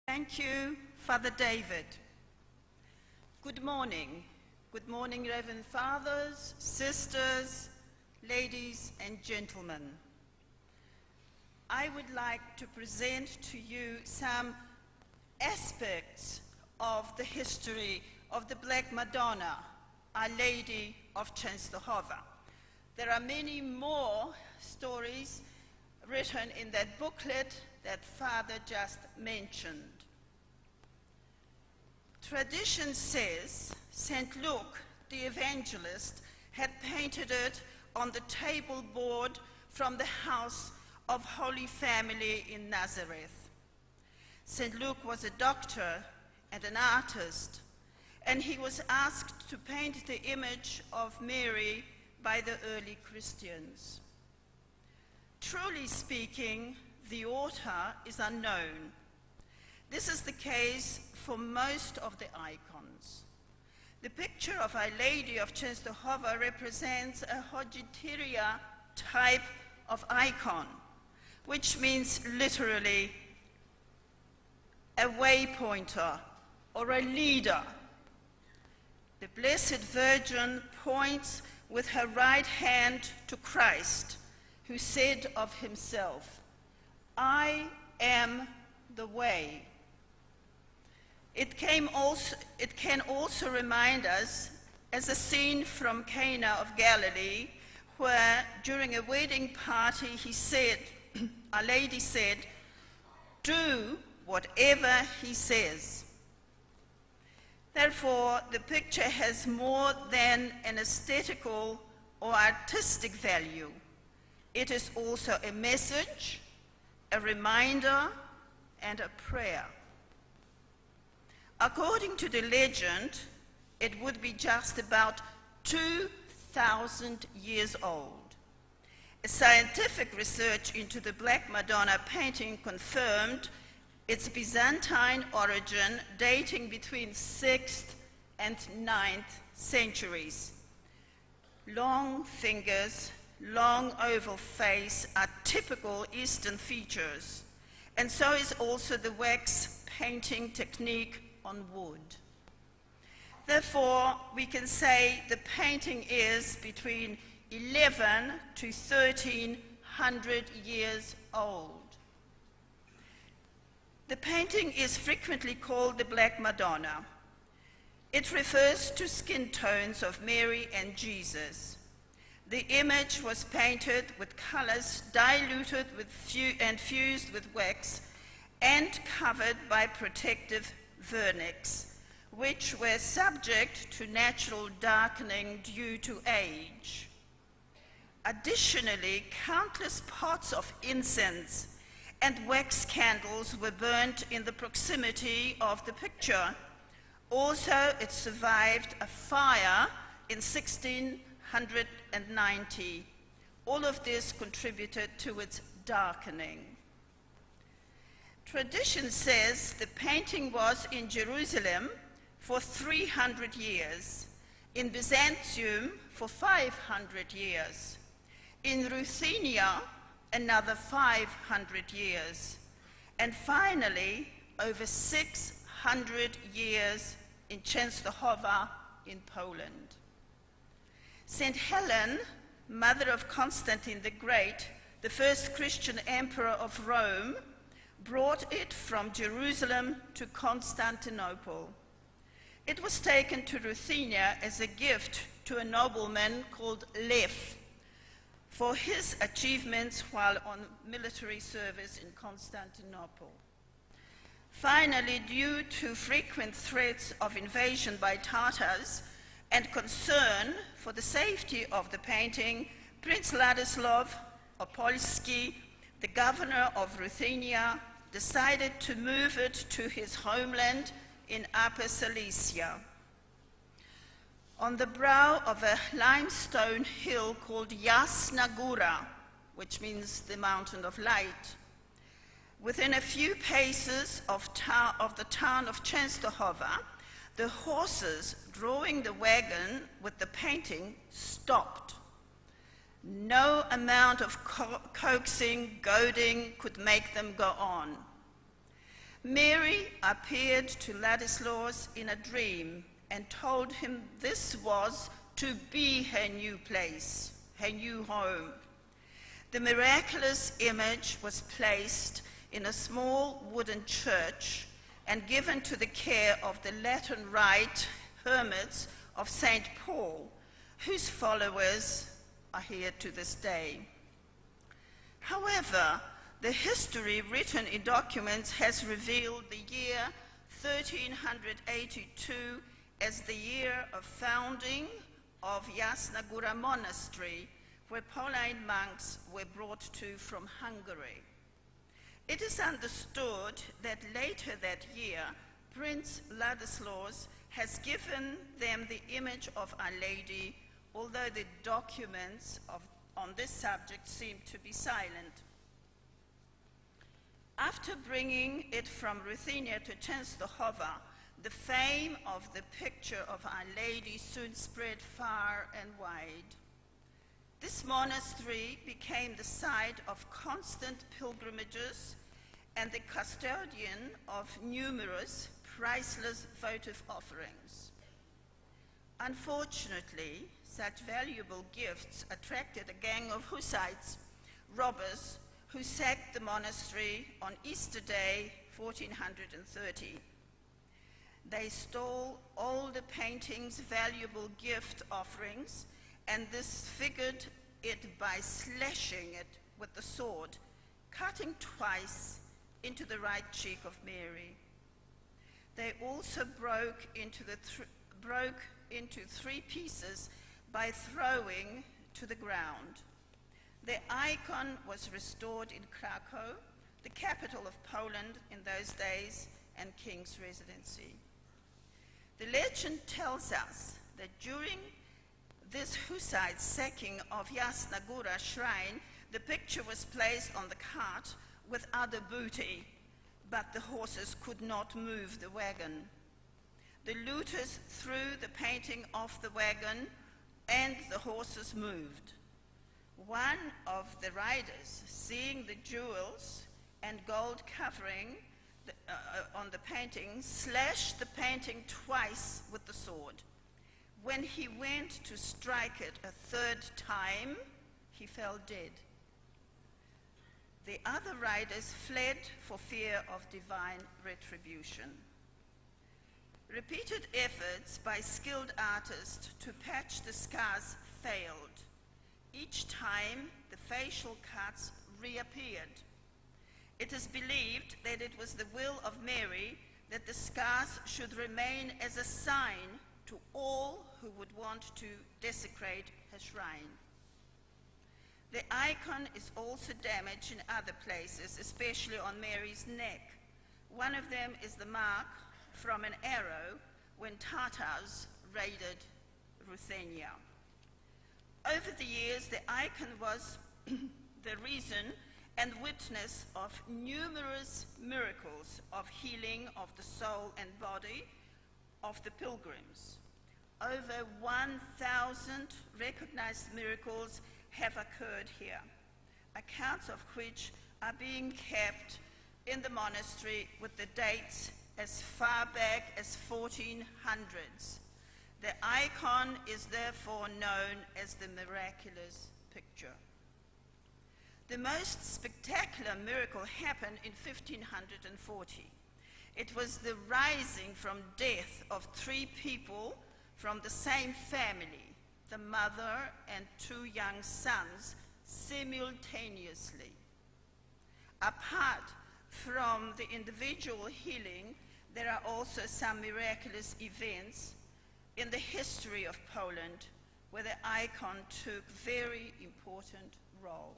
Thank you, Father David. Good morning. Good morning, Reverend Fathers, sisters, ladies and gentlemen. I would like to present to you some aspects of the history of the Black Madonna, Our Lady of Czestochowa. There are many more stories written in that booklet that Father just mentioned. Tradition says St. Luke, the evangelist, had painted it on the table board from the house of Holy Family in Nazareth. St. Luke was a doctor and an artist, and he was asked to paint the image of Mary by the early Christians. Truly speaking, the author is unknown. This is the case for most of the icons. The picture of Our Lady of Czestochowa represents a Hojityria type of icon, which means literally a waypointer or a leader. The Blessed Virgin points with her right hand to Christ, who said of himself, "I am the way." It can also remind us as a scene from Cana of Galilee, where during a wedding party he said, Our Lady said, "Do whatever he says." Therefore, the picture has more than an aesthetical or artistic value. It is also a message, a reminder, and a prayer. According to the legend, it would be just about 2,000 years old. A scientific research into the Black Madonna painting confirmed its Byzantine origin, dating between 6th and 9th centuries. Long fingers, long oval face are typical Eastern features, and so is also the wax painting technique on wood. Therefore, we can say the painting is between 11 to 1300 years old. The painting is frequently called the Black Madonna. It refers to skin tones of Mary and Jesus. The image was painted with colors diluted and fused with wax and covered by protective vernix, which were subject to natural darkening due to age. Additionally, countless pots of incense and wax candles were burnt in the proximity of the picture. Also, it survived a fire in 1690. All of this contributed to its darkening. Tradition says the painting was in Jerusalem for 300 years, in Byzantium for 500 years, in Ruthenia another 500 years, and finally over 600 years in Czestochowa in Poland. St. Helen, mother of Constantine the Great, the first Christian emperor of Rome, brought it from Jerusalem to Constantinople. It was taken to Ruthenia as a gift to a nobleman called Lev for his achievements while on military service in Constantinople. Finally, due to frequent threats of invasion by Tatars and concern for the safety of the painting, Prince Ladislav Opolski, the governor of Ruthenia, decided to move it to his homeland in Upper Silesia. On the brow of a limestone hill called Jasna Góra, which means the mountain of light, within a few paces of the town of Czestochowa, the horses drawing the wagon with the painting stopped. No amount of coaxing, goading could make them go on. Mary appeared to Ladislaus in a dream and told him this was to be her new place, her new home. The miraculous image was placed in a small wooden church and given to the care of the Latin Rite hermits of St. Paul, whose followers are here to this day. However, the history written in documents has revealed the year 1382 as the year of founding of Jasna Góra Monastery, where Pauline monks were brought to from Hungary. It is understood that later that year, Prince Ladislaus has given them the image of Our Lady, although the documents on this subject seem to be silent. After bringing it from Ruthenia to Czestochowa, the fame of the picture of Our Lady soon spread far and wide. This monastery became the site of constant pilgrimages and the custodian of numerous priceless votive offerings. Unfortunately, such valuable gifts attracted a gang of Hussites, robbers, who sacked the monastery on Easter Day, 1430. They stole all the painting's valuable gift offerings and disfigured it by slashing it with the sword, cutting twice into the right cheek of Mary. They also broke into three pieces by throwing to the ground. The icon was restored in Krakow, the capital of Poland in those days and king's residency. The legend tells us that during this Hussite sacking of Jasna Góra shrine, the picture was placed on the cart with other booty, but the horses could not move the wagon. The looters threw the painting off the wagon and the horses moved. One of the riders, seeing the jewels and gold covering on the painting, slashed the painting twice with the sword. When he went to strike it a third time, he fell dead. The other riders fled for fear of divine retribution. Repeated efforts by skilled artists to patch the scars failed. Each time, the facial cuts reappeared. It is believed that it was the will of Mary that the scars should remain as a sign to all who would want to desecrate her shrine. The icon is also damaged in other places, especially on Mary's neck. One of them is the mark from an arrow when Tatars raided Ruthenia. Over the years, the icon was the reason and witness of numerous miracles of healing of the soul and body of the pilgrims. Over 1,000 recognized miracles have occurred here, accounts of which are being kept in the monastery with the dates as far back as 1400s. The icon is therefore known as the miraculous picture. The most spectacular miracle happened in 1540. It was the rising from death of 3 people from the same family, the mother and 2 young sons, simultaneously. Apart from the individual healing, there are also some miraculous events in the history of Poland where the icon took very important role.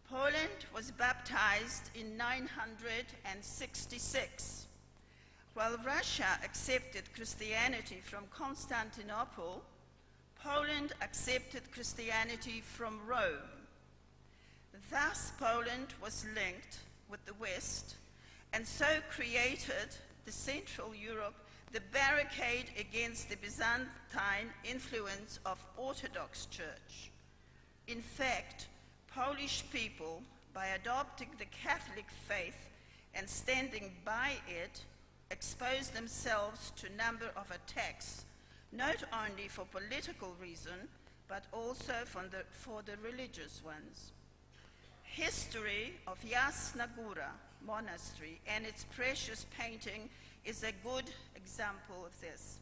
Poland was baptized in 966. While Russia accepted Christianity from Constantinople, Poland accepted Christianity from Rome. Thus, Poland was linked with the West and so created the Central Europe, the barricade against the Byzantine influence of Orthodox Church. In fact, Polish people, by adopting the Catholic faith and standing by it exposed themselves to a number of attacks, not only for political reason, but also for the religious ones. History of Jasna Góra monastery and its precious painting is a good example of this.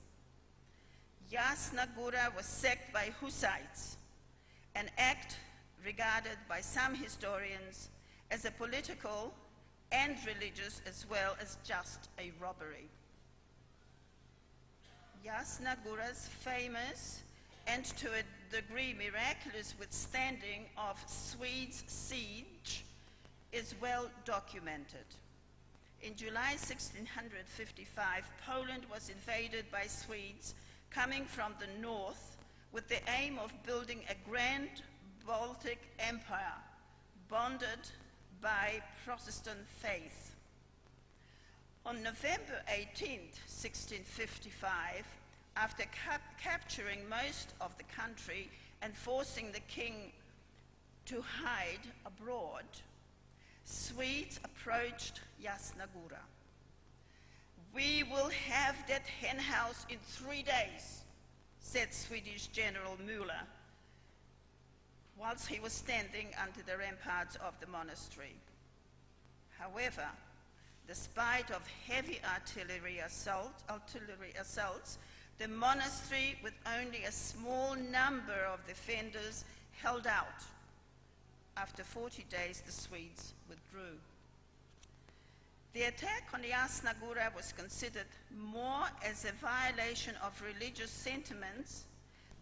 Jasna Góra was sacked by Hussites, an act regarded by some historians as a political and religious as well as just a robbery. Jasna Góra's famous and to a degree miraculous withstanding of Swedes' siege is well documented. In July 1655, Poland was invaded by Swedes coming from the north with the aim of building a grand Baltic empire bonded by Protestant faith. On November 18, 1655, after capturing most of the country and forcing the king to hide abroad, Swedes approached Jasna Góra. "We will have that hen house in 3 days," said Swedish General Müller, whilst he was standing under the ramparts of the monastery. However, despite of heavy artillery assaults, the monastery, with only a small number of defenders, held out. After 40 days, the Swedes withdrew. The attack on Jasna Góra was considered more as a violation of religious sentiments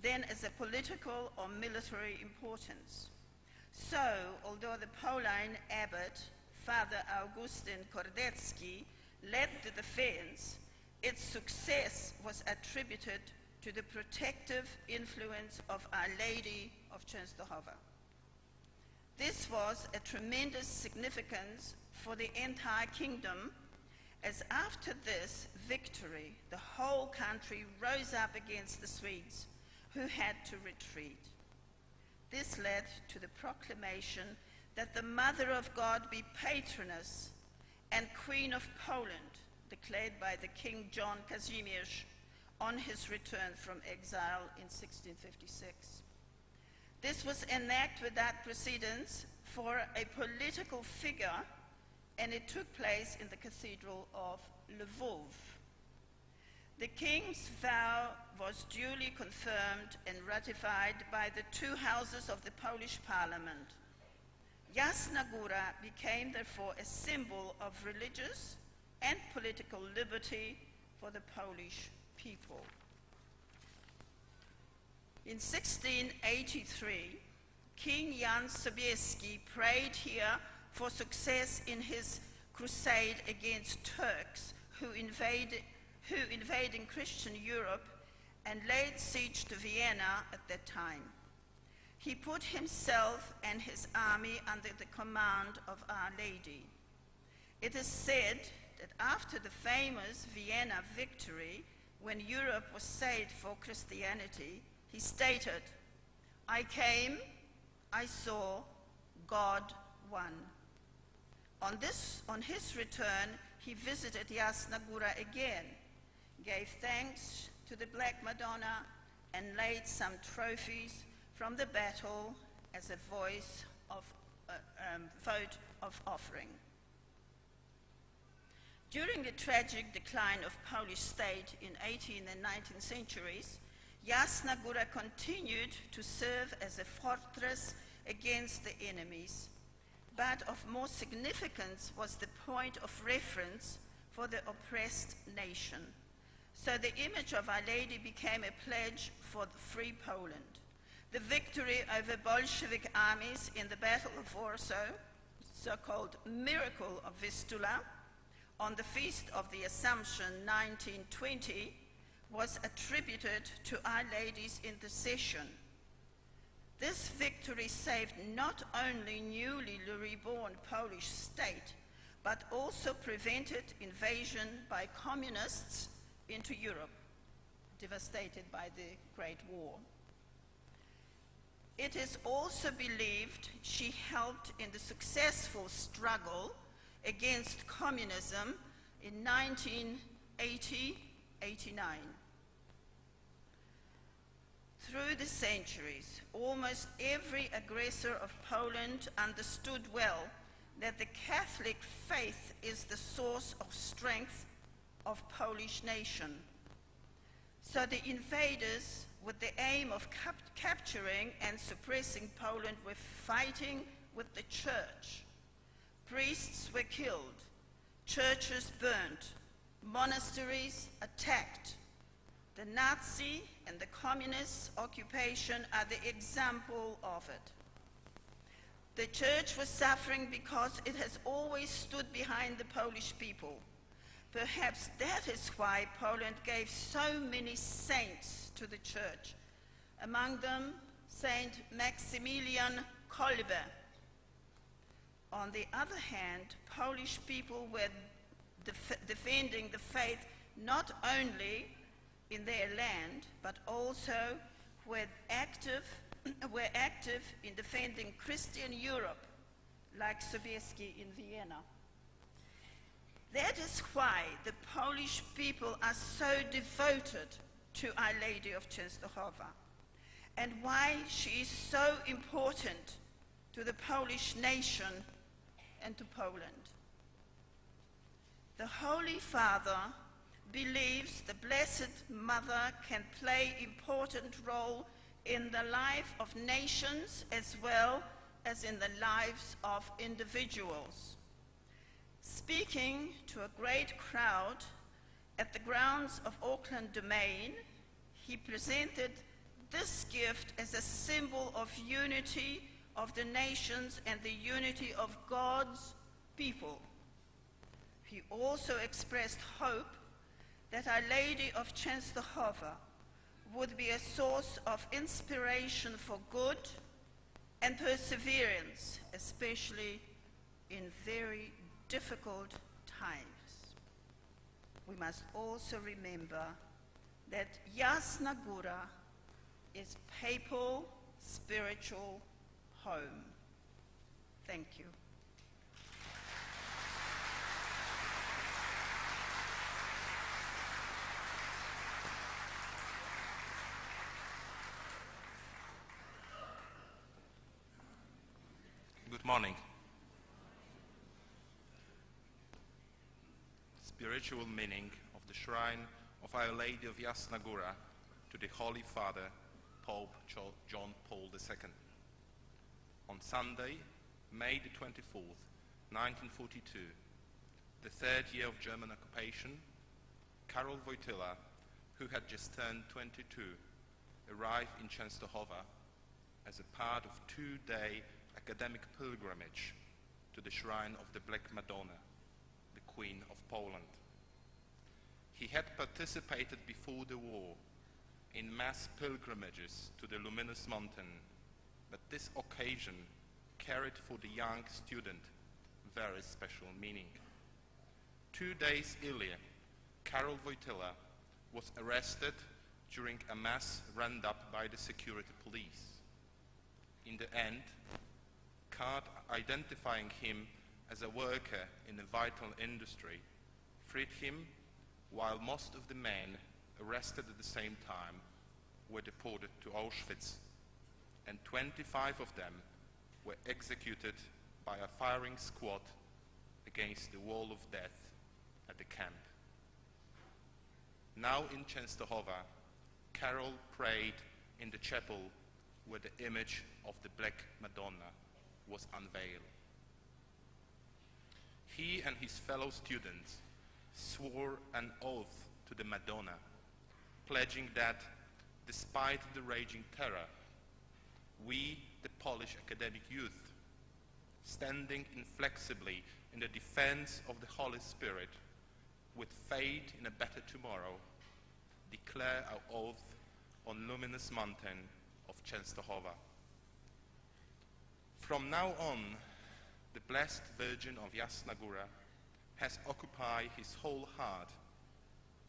than as a political or military importance. So, although the Pauline abbot, Father Augustin Kordecki, led the defense, its success was attributed to the protective influence of Our Lady of Czestochowa. This was a tremendous significance for the entire kingdom, as after this victory, the whole country rose up against the Swedes, who had to retreat. This led to the proclamation that the Mother of God be patroness and Queen of Poland, declared by the King John Kazimierz on his return from exile in 1656. This was an act without precedence for a political figure, and it took place in the Cathedral of Lwów. The king's vow was duly confirmed and ratified by the two houses of the Polish parliament. Jasna Góra became therefore a symbol of religious and political liberty for the Polish people. In 1683, King Jan Sobieski prayed here for success in his crusade against Turks who invading Christian Europe and laid siege to Vienna at that time. He put himself and his army under the command of Our Lady. It is said that after the famous Vienna victory, when Europe was saved for Christianity, he stated, "I came, I saw, God won." On his return, he visited Jasna Góra again, gave thanks to the Black Madonna, and laid some trophies from the battle as a vote of offering. During the tragic decline of Polish state in 18th and 19th centuries, Jasna Góra continued to serve as a fortress against the enemies, but of more significance was the point of reference for the oppressed nation. So the image of Our Lady became a pledge for free Poland. The victory over Bolshevik armies in the Battle of Warsaw, so-called Miracle of Vistula, on the Feast of the Assumption 1920, was attributed to Our Lady's intercession. This victory saved not only newly reborn Polish state, but also prevented invasion by communists into Europe, devastated by the Great War. It is also believed she helped in the successful struggle against communism in 1980-89. Through the centuries, almost every aggressor of Poland understood well that the Catholic faith is the source of strength of Polish nation. So the invaders, with the aim of capturing and suppressing Poland, were fighting with the church. Priests were killed, churches burnt, monasteries attacked. The Nazi and the communist occupation are the example of it. The church was suffering because it has always stood behind the Polish people. Perhaps that is why Poland gave so many saints to the church, among them Saint Maximilian Kolbe. On the other hand, Polish people were defending the faith not only in their land, but also were active in defending Christian Europe, like Sobieski in Vienna. That is why the Polish people are so devoted to Our Lady of Czestochowa, and why she is so important to the Polish nation and to Poland. The Holy Father believes the Blessed Mother can play an important role in the life of nations as well as in the lives of individuals. Speaking to a great crowd at the grounds of Auckland Domain, he presented this gift as a symbol of unity of the nations and the unity of God's people. He also expressed hope that Our Lady of Czestochowa would be a source of inspiration for good and perseverance, especially in very difficult times. We must also remember that Jasna Góra is papal spiritual home. Thank you. Good morning. Spiritual meaning of the Shrine of Our Lady of Jasna Góra to the Holy Father, Pope John Paul II. On Sunday, May the 24th, 1942, the third year of German occupation, Karol Wojtyła, who had just turned 22, arrived in Częstochowa as a part of a two-day academic pilgrimage to the Shrine of the Black Madonna, the Queen of Poland. He had participated before the war in mass pilgrimages to the luminous mountain, but this occasion carried for the young student very special meaning. 2 days earlier, Karol Wojtyła was arrested during a mass roundup by the security police. In the end, card identifying him as a worker in a vital industry freed him, while most of the men arrested at the same time were deported to Auschwitz, and 25 of them were executed by a firing squad against the wall of death at the camp. Now in Częstochowa, Karol prayed in the chapel where the image of the Black Madonna was unveiled. He and his fellow students swore an oath to the Madonna, pledging that, despite the raging terror, we, the Polish academic youth, standing inflexibly in the defense of the Holy Spirit, with faith in a better tomorrow, declare our oath on luminous mountain of Częstochowa. From now on, the Blessed Virgin of Jasna Góra has occupied his whole heart,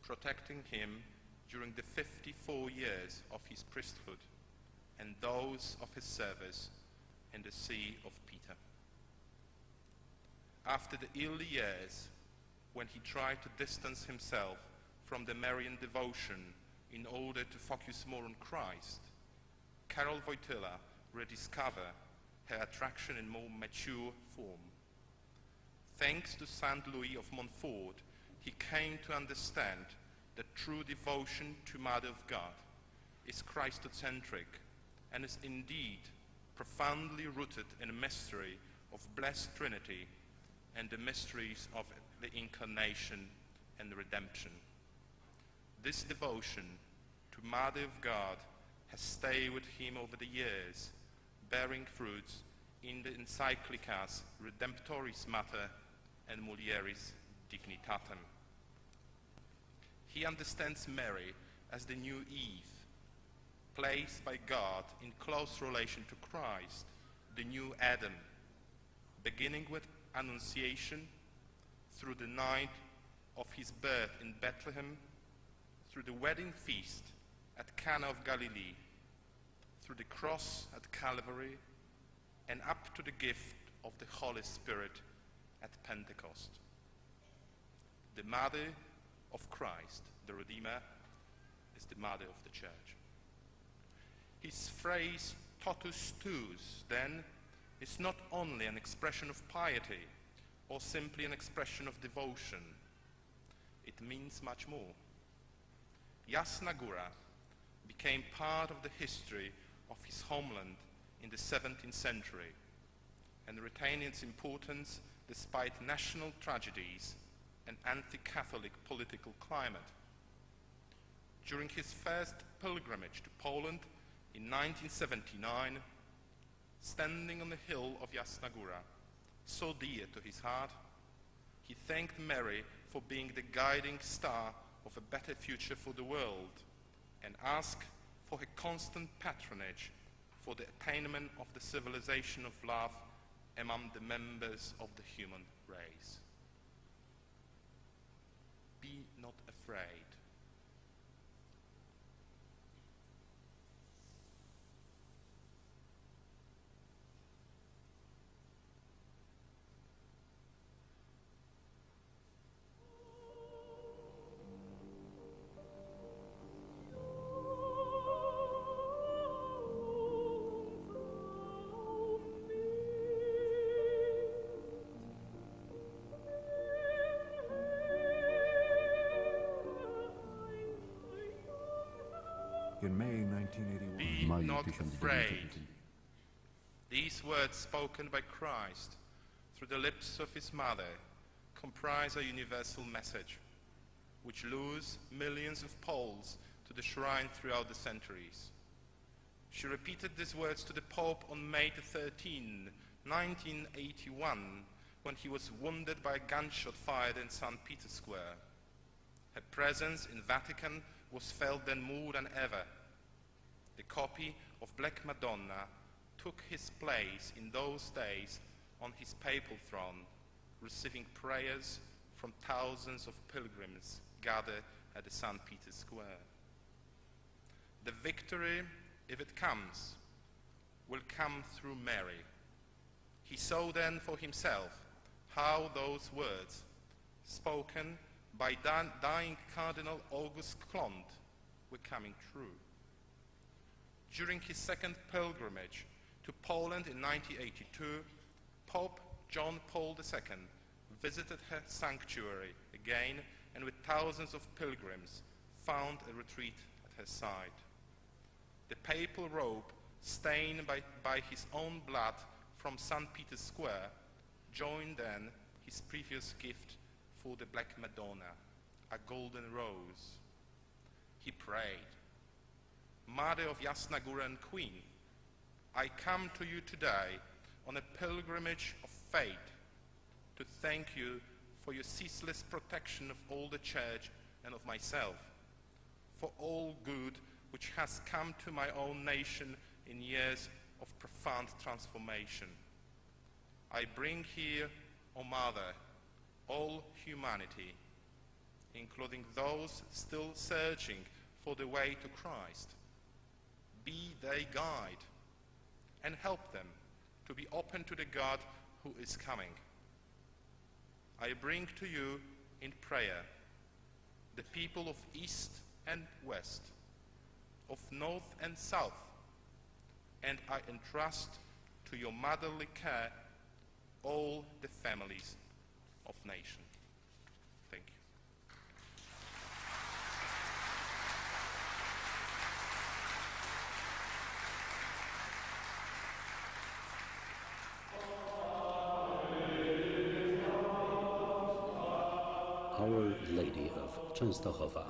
protecting him during the 54 years of his priesthood and those of his service in the See of Peter. after the early years when he tried to distance himself from the Marian devotion in order to focus more on Christ, Karol Wojtyla rediscovered her attraction in more mature form. Thanks to Saint Louis of Montfort, he came to understand that true devotion to Mother of God is Christocentric and is indeed profoundly rooted in a mystery of Blessed Trinity and the mysteries of the Incarnation and redemption. This devotion to Mother of God has stayed with him over the years, bearing fruits in the encyclicas Redemptoris Mater and Mulieris Dignitatem. He understands Mary as the new Eve, placed by God in close relation to Christ, the new Adam, beginning with Annunciation, through the night of his birth in Bethlehem, through the wedding feast at Cana of Galilee, through the cross at Calvary, and up to the gift of the Holy Spirit at Pentecost. The Mother of Christ, the Redeemer, is the Mother of the Church. His phrase, totus tuus, then, is not only an expression of piety or simply an expression of devotion. It means much more. Jasna Góra became part of the history of his homeland in the 17th century and retained its importance despite national tragedies and anti-Catholic political climate. During his first pilgrimage to Poland in 1979, standing on the hill of Jasna Góra, so dear to his heart, he thanked Mary for being the guiding star of a better future for the world and asked for her constant patronage for the attainment of the civilization of love among the members of the human race. Be not afraid. In May 1981, Be Maju not 1981. afraid. These words spoken by Christ through the lips of his mother comprise a universal message which lures millions of Poles to the shrine throughout the centuries. She repeated these words to the Pope on May 13, 1981, when he was wounded by a gunshot fired in St. Peter's Square. Her presence in Vatican was felt then more than ever. The copy of Black Madonna took his place in those days on his papal throne, receiving prayers from thousands of pilgrims gathered at the St. Peter's Square. The victory, if it comes, will come through Mary. He saw then for himself how those words, spoken by dying Cardinal August Clont, were coming true. During his second pilgrimage to Poland in 1982, Pope John Paul II visited her sanctuary again and with thousands of pilgrims found a retreat at her side. The papal robe, stained by his own blood from St. Peter's Square, joined then his previous gift for the Black Madonna, a golden rose. He prayed, Mother of Jasna Góra and Queen, I come to you today on a pilgrimage of faith to thank you for your ceaseless protection of all the Church and of myself, for all good which has come to my own nation in years of profound transformation. I bring here, O Mother, all humanity, including those still searching for the way to Christ. Be their guide and help them to be open to the God who is coming. I bring to you in prayer the people of East and West, of North and South, and I entrust to your motherly care all the families of nation. Thank you. Our Lady of Czestochowa.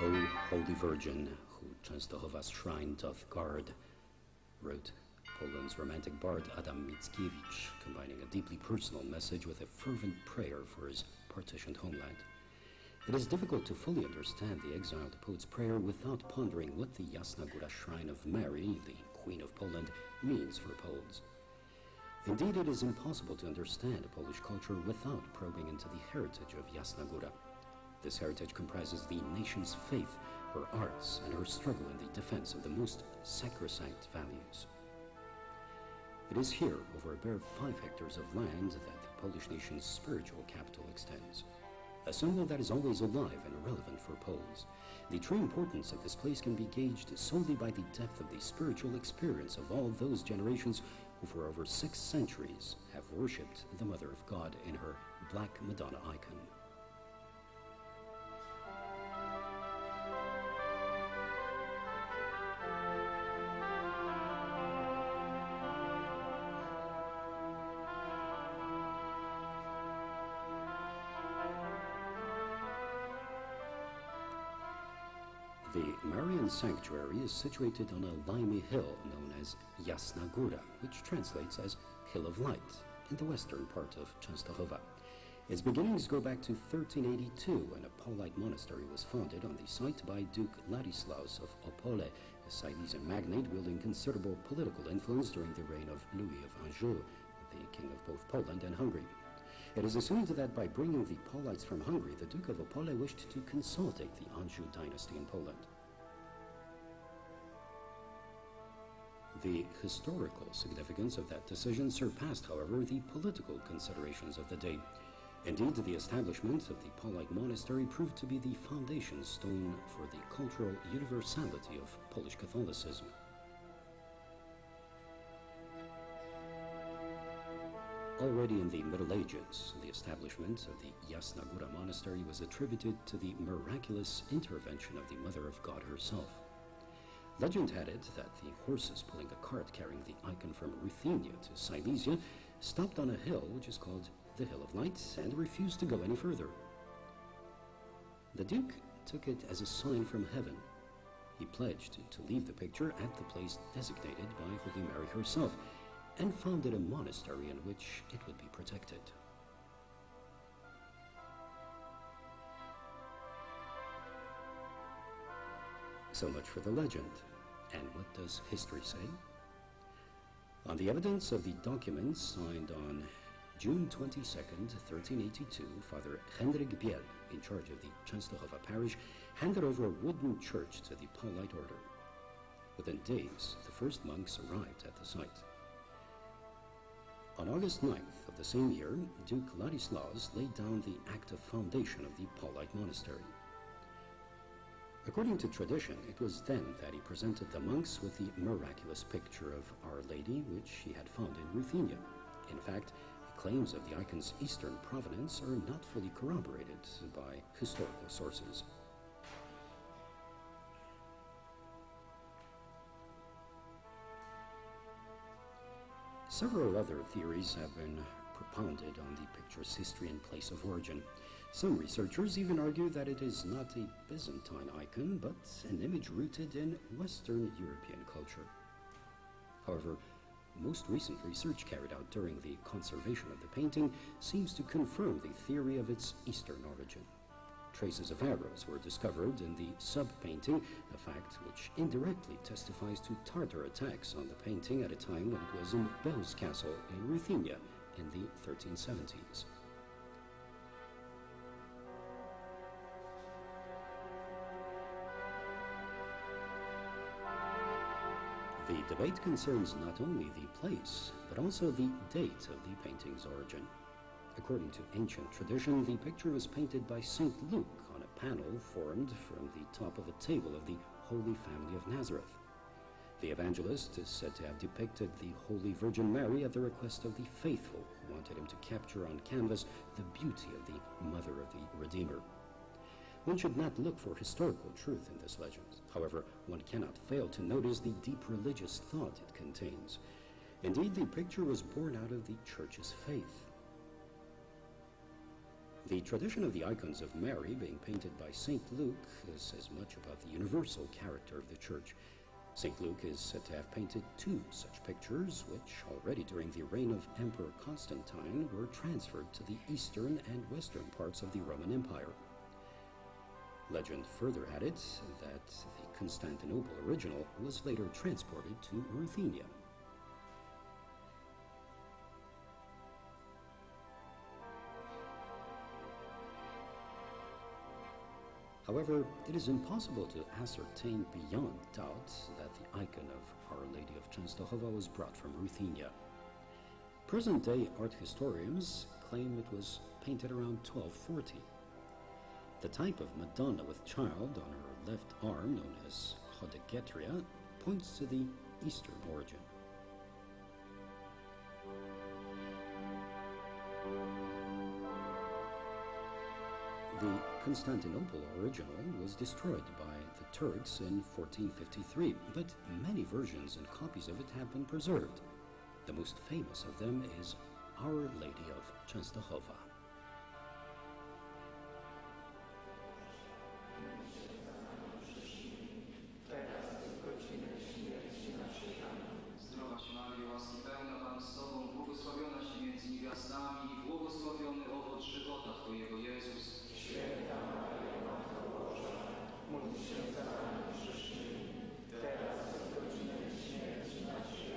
O Holy Virgin, who Częstochowa's shrine doth guard, wrote Poland's romantic bard Adam Mickiewicz, combining a deeply personal message with a fervent prayer for his partitioned homeland. It is difficult to fully understand the exiled poet's prayer without pondering what the Jasna Góra Shrine of Mary, the Queen of Poland, means for Poles. Indeed, it is impossible to understand Polish culture without probing into the heritage of Jasna Góra. This heritage comprises the nation's faith, her arts, and her struggle in the defense of the most sacrosanct values. It is here, over a bare 5 hectares of land, that the Polish nation's spiritual capital extends. A symbol that is always alive and relevant for Poles. The true importance of this place can be gauged solely by the depth of the spiritual experience of all those generations who for over 6 centuries have worshipped the Mother of God in her Black Madonna icon. The Marian sanctuary is situated on a limey hill known as Jasna Góra, which translates as Hill of Light, in the western part of Częstochowa. Its beginnings go back to 1382, when a Paulite monastery was founded on the site by Duke Ladislaus of Opole, a Silesian magnate wielding considerable political influence during the reign of Louis of Anjou, the king of both Poland and Hungary. It is assumed that by bringing the Paulites from Hungary, the Duke of Opole wished to consolidate the Anjou dynasty in Poland. The historical significance of that decision surpassed, however, the political considerations of the day. Indeed, the establishment of the Paulite monastery proved to be the foundation stone for the cultural universality of Polish Catholicism. Already in the Middle Ages, the establishment of the Jasna Góra monastery was attributed to the miraculous intervention of the Mother of God herself. Legend had it that the horses pulling a cart carrying the icon from Ruthenia to Silesia stopped on a hill which is called the Hill of Light and refused to go any further. The Duke took it as a sign from heaven. He pledged to leave the picture at the place designated by Holy Mary herself, and founded a monastery in which it would be protected. So much for the legend. And what does history say? On the evidence of the documents signed on June 22nd, 1382, Father Henryk Biel, in charge of the Częstochowa parish, handed over a wooden church to the Paulite order. Within days, the first monks arrived at the site. On August 9th of the same year, Duke Ladislaus laid down the active foundation of the Paulite monastery. According to tradition, it was then that he presented the monks with the miraculous picture of Our Lady, which he had found in Ruthenia. In fact, the claims of the icon's eastern provenance are not fully corroborated by historical sources. Several other theories have been propounded on the picture's history and place of origin. Some researchers even argue that it is not a Byzantine icon, but an image rooted in Western European culture. However, most recent research carried out during the conservation of the painting seems to confirm the theory of its Eastern origin. Traces of arrows were discovered in the sub-painting, a fact which indirectly testifies to Tartar attacks on the painting at a time when it was in Bell's Castle in Ruthenia in the 1370s. The debate concerns not only the place, but also the date of the painting's origin. According to ancient tradition, the picture was painted by St. Luke on a panel formed from the top of a table of the Holy Family of Nazareth. The evangelist is said to have depicted the Holy Virgin Mary at the request of the faithful, who wanted him to capture on canvas the beauty of the Mother of the Redeemer. One should not look for historical truth in this legend. However, one cannot fail to notice the deep religious thought it contains. Indeed, the picture was born out of the Church's faith. The tradition of the icons of Mary being painted by St. Luke says much about the universal character of the Church. St. Luke is said to have painted 2 such pictures, which already during the reign of Emperor Constantine were transferred to the eastern and western parts of the Roman Empire. Legend further added that the Constantinople original was later transported to Ruthenia. However, it is impossible to ascertain beyond doubt that the icon of Our Lady of Czestochowa was brought from Ruthenia. Present-day art historians claim it was painted around 1240. The type of Madonna with child on her left arm, known as Hodegetria, points to the Eastern origin. The Constantinople original was destroyed by the Turks in 1453, but many versions and copies of it have been preserved. The most famous of them is Our Lady of Czestochowa. Zdrowaś Maryjo, łaski pełna Pan z Tobą, błogosławionaś Ty między niewiastami i błogosławiony owoc żywota Twojego, Jezus. Święta Maryjo, Matko Boża, módl się za nami grzesznymi, teraz i w godzinę śmierci naszej.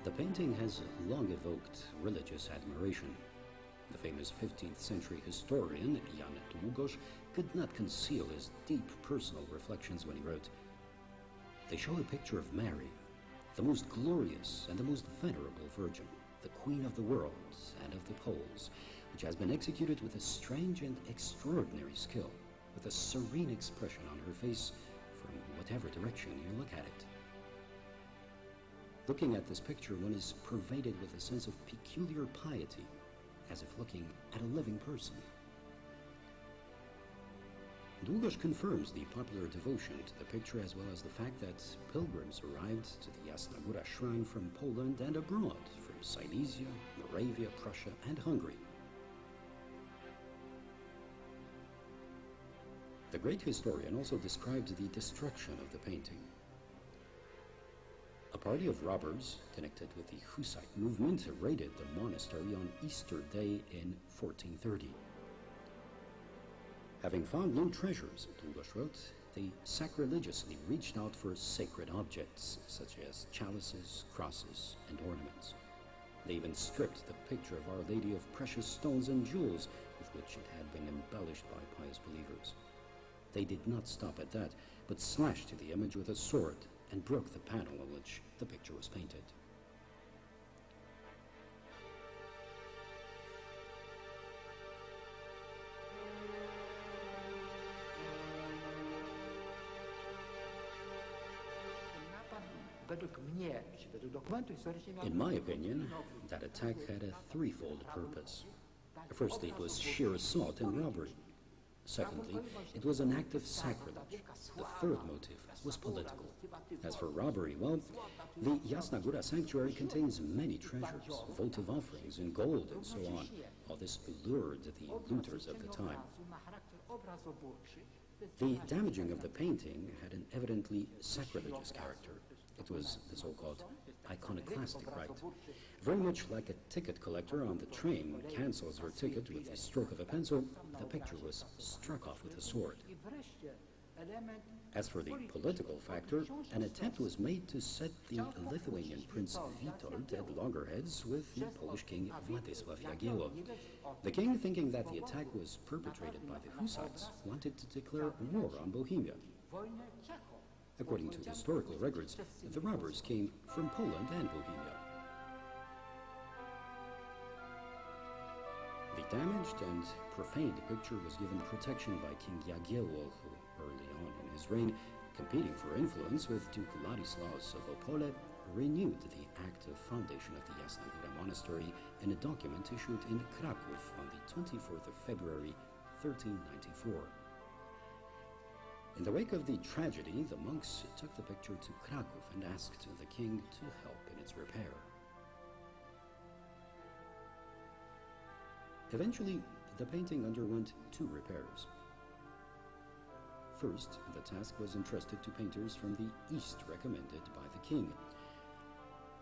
The painting has long evoked religious admiration. The famous 15th century historian Jan Długosz could not conceal his deep personal reflections when he wrote, "They show a picture of Mary, the most glorious and the most venerable Virgin, the Queen of the world and of the Poles, which has been executed with a strange and extraordinary skill, with a serene expression on her face from whatever direction you look at it." Looking at this picture, one is pervaded with a sense of peculiar piety, as if looking at a living person. Długosz confirms the popular devotion to the picture, as well as the fact that pilgrims arrived to the Jasna Góra shrine from Poland and abroad, from Silesia, Moravia, Prussia, and Hungary. The great historian also described the destruction of the painting. A party of robbers connected with the Hussite movement raided the monastery on Easter Day in 1430. Having found no treasures, Długosz wrote, they sacrilegiously reached out for sacred objects, such as chalices, crosses, and ornaments. They even stripped the picture of Our Lady of precious stones and jewels with which it had been embellished by pious believers. They did not stop at that, but slashed the image with a sword and broke the panel on which the picture was painted. In my opinion, that attack had a threefold purpose. Firstly, it was sheer assault and robbery. Secondly, it was an act of sacrilege. The third motive was political. As for robbery, well, the Jasna Góra sanctuary contains many treasures, votive offerings in gold and so on. All this lured the looters of the time. The damaging of the painting had an evidently sacrilegious character. It was the so-called iconoclastic rite. Very much like a ticket collector on the train cancels her ticket with the stroke of a pencil, the picture was struck off with a sword. As for the political factor, an attempt was made to set the Lithuanian Prince Witold at loggerheads with the Polish King Władysław Jagiełło. The king, thinking that the attack was perpetrated by the Hussites, wanted to declare war on Bohemia. According to historical records, the robbers came from Poland and Bohemia. The damaged and profaned picture was given protection by King Jagiełło, who early on in his reign, competing for influence with Duke Ladislaus of Opole, renewed the act of foundation of the Jasna Góra monastery in a document issued in Kraków on the 24th of February, 1394. In the wake of the tragedy, the monks took the picture to Kraków and asked the king to help in its repair. Eventually, the painting underwent 2 repairs. First, the task was entrusted to painters from the East recommended by the king.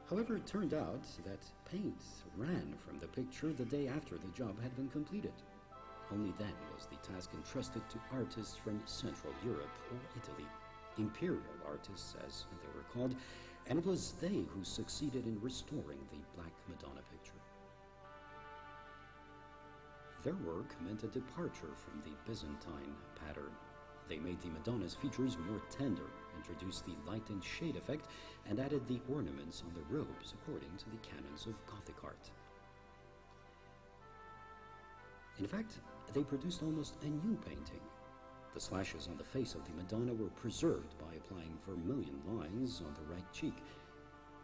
However, it turned out that paint ran from the picture the day after the job had been completed. Only then was the task entrusted to artists from Central Europe or Italy, imperial artists as they were called, and it was they who succeeded in restoring the Black Madonna picture. Their work meant a departure from the Byzantine pattern. They made the Madonna's features more tender, introduced the light and shade effect, and added the ornaments on the robes according to the canons of Gothic art. In fact, they produced almost a new painting. The slashes on the face of the Madonna were preserved by applying vermilion lines on the right cheek.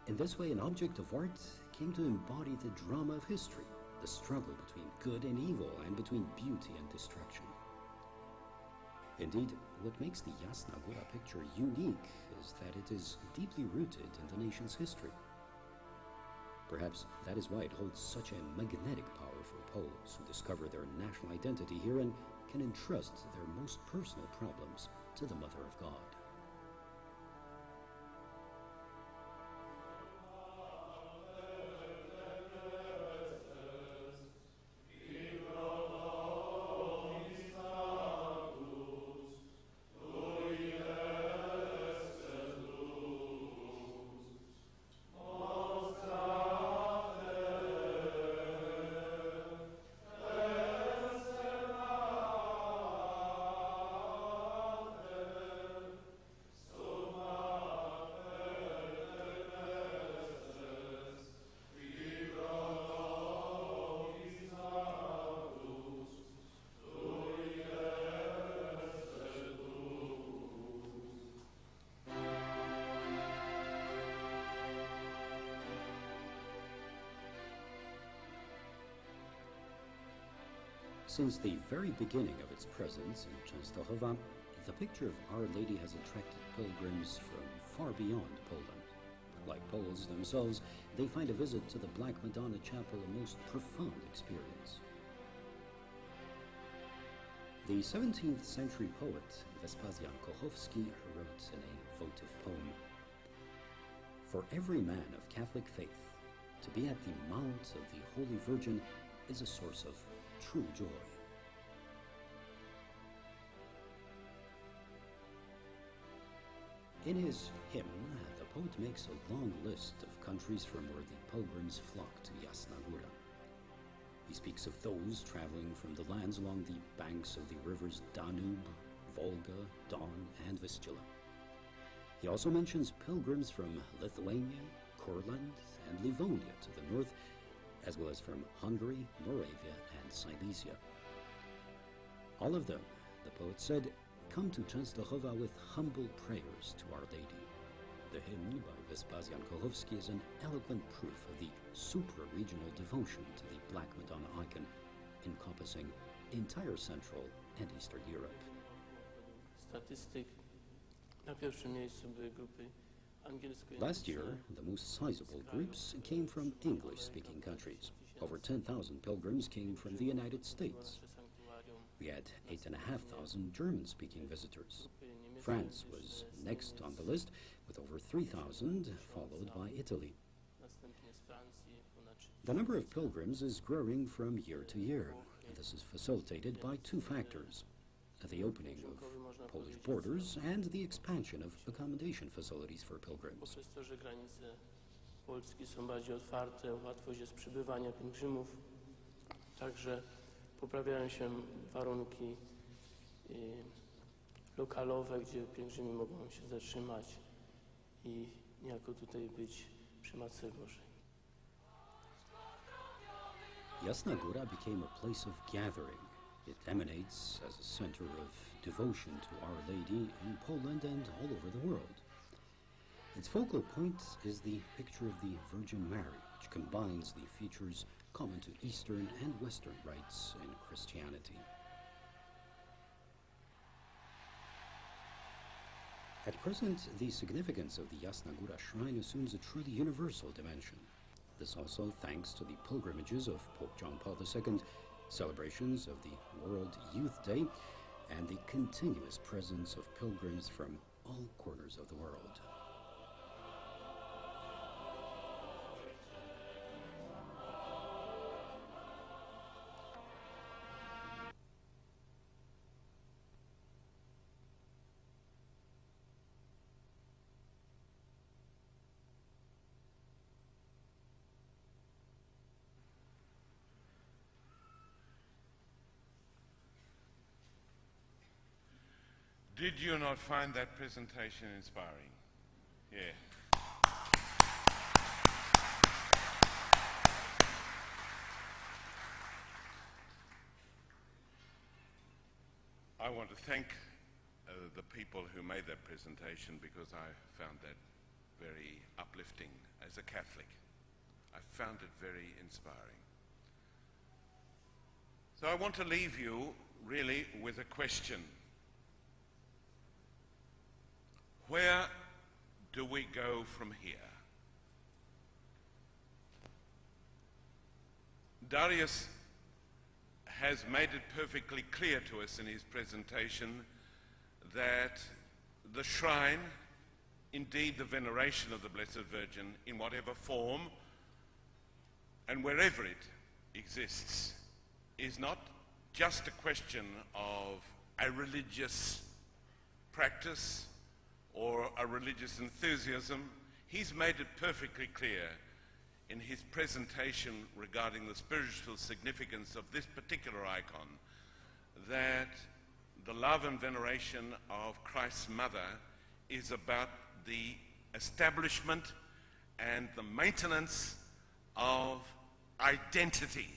In this way, an object of art came to embody the drama of history, the struggle between good and evil, and between beauty and destruction. Indeed, what makes the Jasna Góra picture unique is that it is deeply rooted in the nation's history. Perhaps that is why it holds such a magnetic power for Poles who discover their national identity here and can entrust their most personal problems to the Mother of God. Since the very beginning of its presence in Czestochowa, the picture of Our Lady has attracted pilgrims from far beyond Poland. Like Poles themselves, they find a visit to the Black Madonna Chapel a most profound experience. The 17th century poet Vespasian Kochowski wrote in a votive poem, "For every man of Catholic faith, to be at the mount of the Holy Virgin is a source of true joy." In his hymn, the poet makes a long list of countries from where the pilgrims flock to Jasna Góra. He speaks of those traveling from the lands along the banks of the rivers Danube, Volga, Don, and Vistula. He also mentions pilgrims from Lithuania, Courland, and Livonia to the north, as well as from Hungary, Moravia, and Silesia. All of them, the poet said, come to Czestochowa with humble prayers to Our Lady. The hymn by Vespasian Kochowski is an eloquent proof of the supra-regional devotion to the Black Madonna icon, encompassing entire Central and Eastern Europe. Last year, the most sizable groups came from English-speaking countries. Over 10,000 pilgrims came from the United States. We had 8,500 German-speaking visitors. France was next on the list, with over 3,000, followed by Italy. The number of pilgrims is growing from year to year, and this is facilitated by two factors: the opening of Polish borders and the expansion of accommodation facilities for pilgrims. Polski są bardziej otwarte, łatwość jest przybywania pielgrzymów, także poprawiają się warunki lokalowe, gdzie pielgrzymi mogą się zatrzymać i niejako tutaj być przy Matce Bożej. Jasna Góra became a place of gathering. It emanates as a center of devotion to Our Lady in Poland and all over the world. Its focal point is the picture of the Virgin Mary, which combines the features common to Eastern and Western rites in Christianity. At present, the significance of the Jasna Góra shrine assumes a truly universal dimension. This also thanks to the pilgrimages of Pope John Paul II, celebrations of the World Youth Day, and the continuous presence of pilgrims from all corners of the world. Did you not find that presentation inspiring? Yeah. I want to thank the people who made that presentation because I found that very uplifting as a Catholic. I found it very inspiring. So I want to leave you really with a question. Where do we go from here? Darius has made it perfectly clear to us in his presentation that the shrine, indeed the veneration of the Blessed Virgin in whatever form and wherever it exists, is not just a question of a religious practice or a religious enthusiasm. He's made it perfectly clear in his presentation regarding the spiritual significance of this particular icon that the love and veneration of Christ's mother is about the establishment and the maintenance of identity.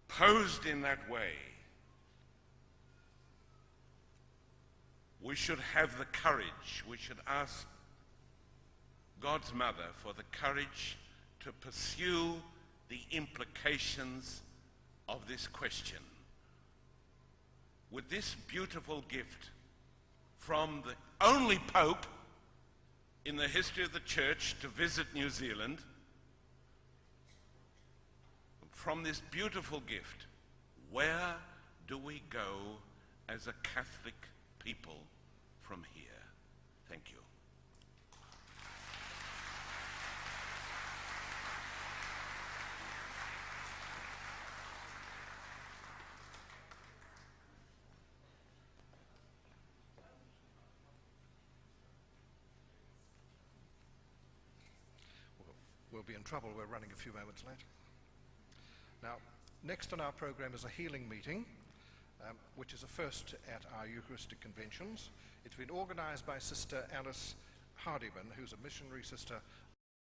Posed in that way, we should have the courage, we should ask God's mother for the courage to pursue the implications of this question. With this beautiful gift from the only Pope in the history of the Church to visit New Zealand, from this beautiful gift, where do we go as a Catholic people from here? Thank you. We'll be in trouble. We're running a few moments late. Now, next on our program is a healing meeting, which is a first at our Eucharistic conventions. It's been organized by Sister Alice Hardiman, who's a missionary sister